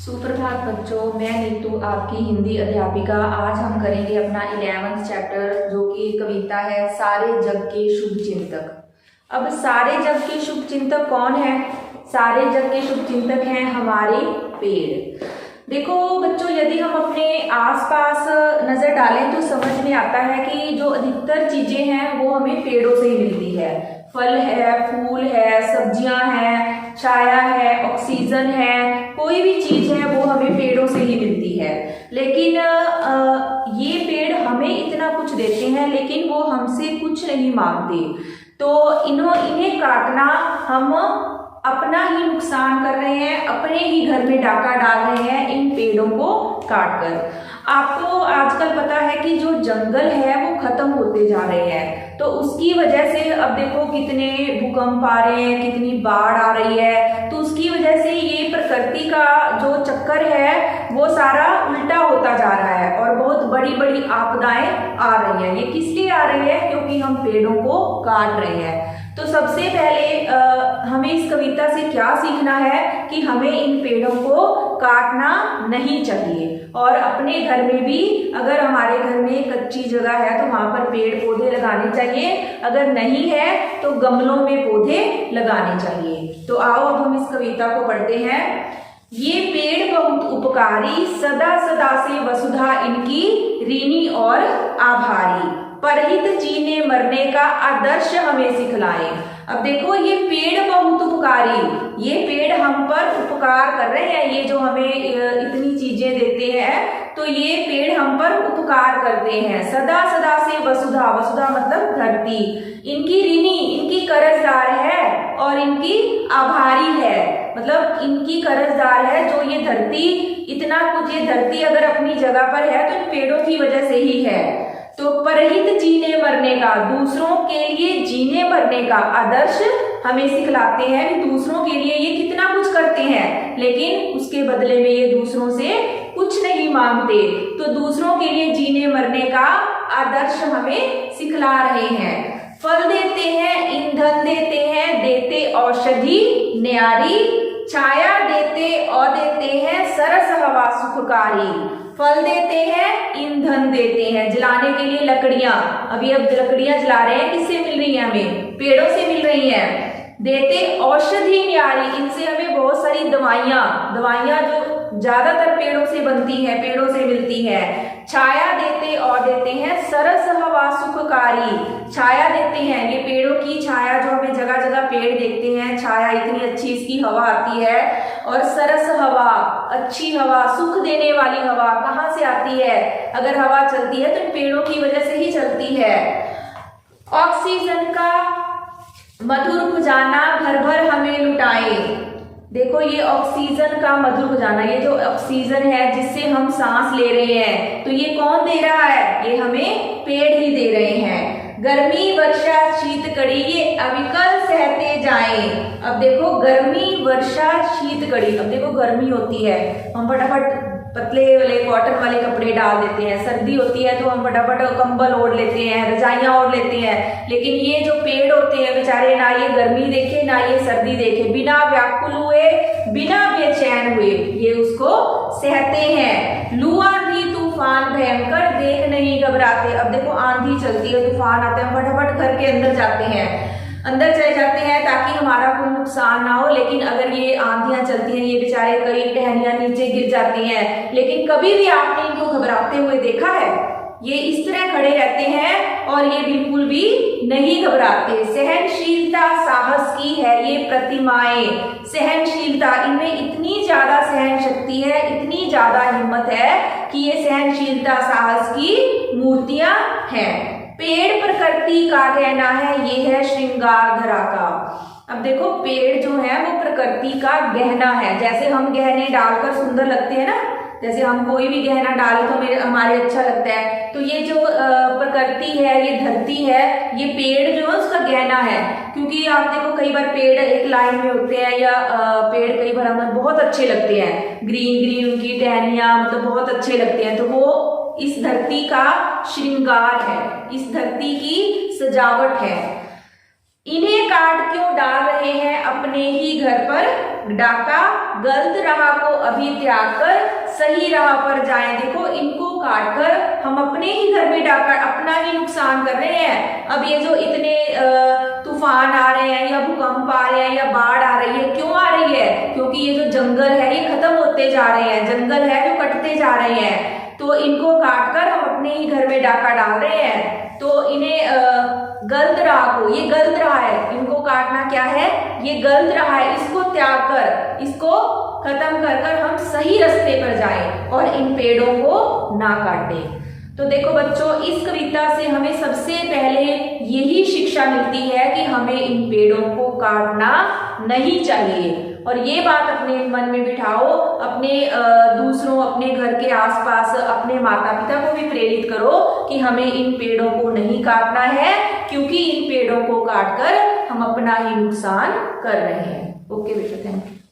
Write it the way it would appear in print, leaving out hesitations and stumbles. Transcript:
सुप्रभात बच्चों, मैं नीतू आपकी हिंदी अध्यापिका। आज हम करेंगे अपना 11th चैप्टर जो कि कविता है सारे जग के शुभ चिंतक। अब सारे जग के शुभ चिंतक कौन है? सारे जग के शुभ चिंतक हैं हमारे पेड़। देखो बच्चों, यदि हम अपने आसपास नजर डालें तो समझ में आता है कि जो अधिकतर चीजें हैं वो हमें पेड़ों से ही मिलती है। फल है, फूल है, सब्जियां हैं, छाया है, ऑक्सीजन है, कोई भी चीज है वो हमें पेड़ों से ही मिलती है। लेकिन ये पेड़ हमें इतना कुछ देते हैं लेकिन वो हमसे कुछ नहीं मांगते। तो इन्हें काटना हम अपना ही नुकसान कर रहे हैं, अपने ही घर में डाका डाल रहे हैं इन पेड़ों को काटकर। आपको आजकल पता है कि जो जंगल है वो खत्म होते जा रहे हैं, तो उसकी वजह से अब देखो कितने भूकंप आ रहे हैं, कितनी बाढ़ आ रही है। तो उसकी वजह से ये प्रकृति का जो चक्कर है वो सारा उल्टा होता जा रहा है और बहुत बड़ी बड़ी आपदाएं आ रही हैं। ये किस लिए आ रही है? क्योंकि हम पेड़ों को काट रहे हैं। तो सबसे पहले हमें इस कविता से क्या सीखना है कि हमें इन पेड़ों को काटना नहीं चाहिए और अपने घर में भी अगर हमारे घर में कच्ची जगह है तो वहां पर पेड़ पौधे लगाने चाहिए, अगर नहीं है तो गमलों में पौधे लगाने चाहिए। तो आओ अब हम इस कविता को पढ़ते हैं। ये पेड़ बहुत उपकारी, सदा सदा से वसुधा इनकी ऋणी और आभारी, परहित जीने मरने का आदर्श हमें सिखलाए। अब देखो, ये पेड़ बहुत उपकारी, ये पेड़ हम पर उपकार कर रहे हैं। ये जो हमें इतनी चीजें देते हैं तो ये पेड़ हम पर उपकार करते हैं। सदा सदा से वसुधा, वसुधा मतलब धरती, इनकी ऋणी, इनकी कर्जदार है और इनकी आभारी है, मतलब इनकी कर्जदार है। जो ये धरती इतना कुछ, ये धरती अगर अपनी जगह पर है तो इन पेड़ों की वजह से ही है। तो परहित जीने मरने का, दूसरों के लिए जीने मरने का आदर्श हमें सिखलाते हैं कि दूसरों के लिए ये कितना कुछ करते हैं लेकिन उसके बदले में ये दूसरों से कुछ नहीं मांगते। तो दूसरों के लिए जीने मरने का आदर्श हमें सिखला रहे हैं। फल देते हैं, ईंधन देते हैं, देते औषधि न्यारी, छाया देते और देते हैं सरस हवा सुखकारी। फल देते हैं, ईंधन देते हैं, जलाने के लिए लकड़ियां। अभी अब लकड़ियां जला रहे हैं, किससे मिल रही हैं? हमें पेड़ों से मिल रही हैं। देते औषधि न्यारी, इनसे हमें बहुत सारी दवाइयां जो ज्यादातर पेड़ों से बनती हैं, पेड़ों से मिलती हैं। छाया देते और देते हैं सरस हवा सुखकारी, छाया देते हैं, ये पेड़ों की छाया जो हमें जगह जगह पेड़ देखते हैं, छाया इतनी अच्छी इसकी हवा आती है। और सरस हवा, अच्छी हवा, सुख देने वाली हवा कहाँ से आती है? अगर हवा चलती है तो इन पेड़ों की वजह से ही चलती है। ऑक्सीजन का मधुर खजाना भर भर हमें लुटाए। देखो, ये ऑक्सीजन का मधुर खजाना, ये जो ऑक्सीजन है जिससे हम सांस ले रहे हैं, तो ये कौन दे रहा है? ये हमें पेड़ ही दे रहे हैं। गर्मी वर्षा शीत कड़ी, ये अविकल सहते जाएं। अब देखो, गर्मी वर्षा शीत कड़ी, अब देखो गर्मी होती है, हम फटाफट पतले वाले कॉटन वाले कपड़े डाल देते हैं। सर्दी होती है तो हम फटाफट कंबल ओढ़ लेते हैं, रजाइयां ओढ़ लेते हैं। लेकिन ये जो पेड़ होते हैं बेचारे, ना ये गर्मी देखे ना ये सर्दी देखे, बिना व्याकुल हुए, बिना बेचैन हुए ये उसको सहते हैं। लू आंधी तूफान भयंकर देख नहीं घबराते। अब देखो, आंधी चलती है, तूफान आते हैं, फटाफट घर के अंदर जाते हैं, अंदर चले जाते हैं ताकि हमारा कोई नुकसान ना हो। लेकिन अगर ये आंधियां चलती हैं, ये बेचारे कई टहनियां नीचे गिर जाती हैं, लेकिन कभी भी आपने इनको घबराते हुए देखा है? ये इस तरह खड़े रहते हैं और ये बिल्कुल भी नहीं घबराते। सहनशीलता साहस की है ये प्रतिमाएं, सहनशीलता, इनमें इतनी ज्यादा सहन शक्ति है, इतनी ज्यादा हिम्मत है कि ये सहनशीलता साहस की मूर्तियां हैं। पेड़ प्रकृति का गहना है, ये है श्रृंगार धरा का। अब देखो, पेड़ जो है वो प्रकृति का गहना है। जैसे हम गहने डालकर सुंदर लगते हैं ना, जैसे हम कोई भी गहना डाले तो हमारे अच्छा लगता है, तो ये जो प्रकृति है, ये धरती है, ये पेड़ जो है उसका गहना है। क्योंकि आप देखो, कई बार पेड़ एक लाइन में होते हैं या पेड़ कई बार हमें बहुत अच्छे लगते हैं, ग्रीन ग्रीन उनकी टहनियां, मतलब बहुत अच्छे लगते हैं, तो वो इस धरती का श्रृंगार है, इस धरती की सजावट है। इन्हें काट क्यों डाल रहे हैं अपने ही घर पर डाका, गलत राह को अभी त्याग कर सही राह पर जाएं। देखो इनको काटकर हम अपने ही घर में डाका, अपना ही नुकसान कर रहे हैं। अब ये जो इतने तूफान आ रहे हैं या भूकंप आ रहे हैं या बाढ़ आ रही है, क्यों आ रही है? क्योंकि ये जो जंगल है ये खत्म होते जा रहे हैं, जंगल है जो कटते जा रहे हैं, तो इनको काटकर हम अपने ही घर में डाका डाल रहे हैं। तो इन्हें गलत राह को, ये गलत राह है, इनको काटना क्या है, ये गलत राह है, इसको त्याग कर, इसको खत्म कर कर हम सही रास्ते पर जाएं और इन पेड़ों को ना काटें। तो देखो बच्चों, इस कविता से हमें सबसे पहले यही शिक्षा मिलती है कि हमें इन पेड़ों को काटना नहीं चाहिए। और ये बात अपने मन में बिठाओ, अपने दूसरों, अपने घर के आसपास अपने माता पिता को भी प्रेरित करो कि हमें इन पेड़ों को नहीं काटना है, क्योंकि इन पेड़ों को काटकर हम अपना ही नुकसान कर रहे हैं। ओके बेटा, थैंक यू।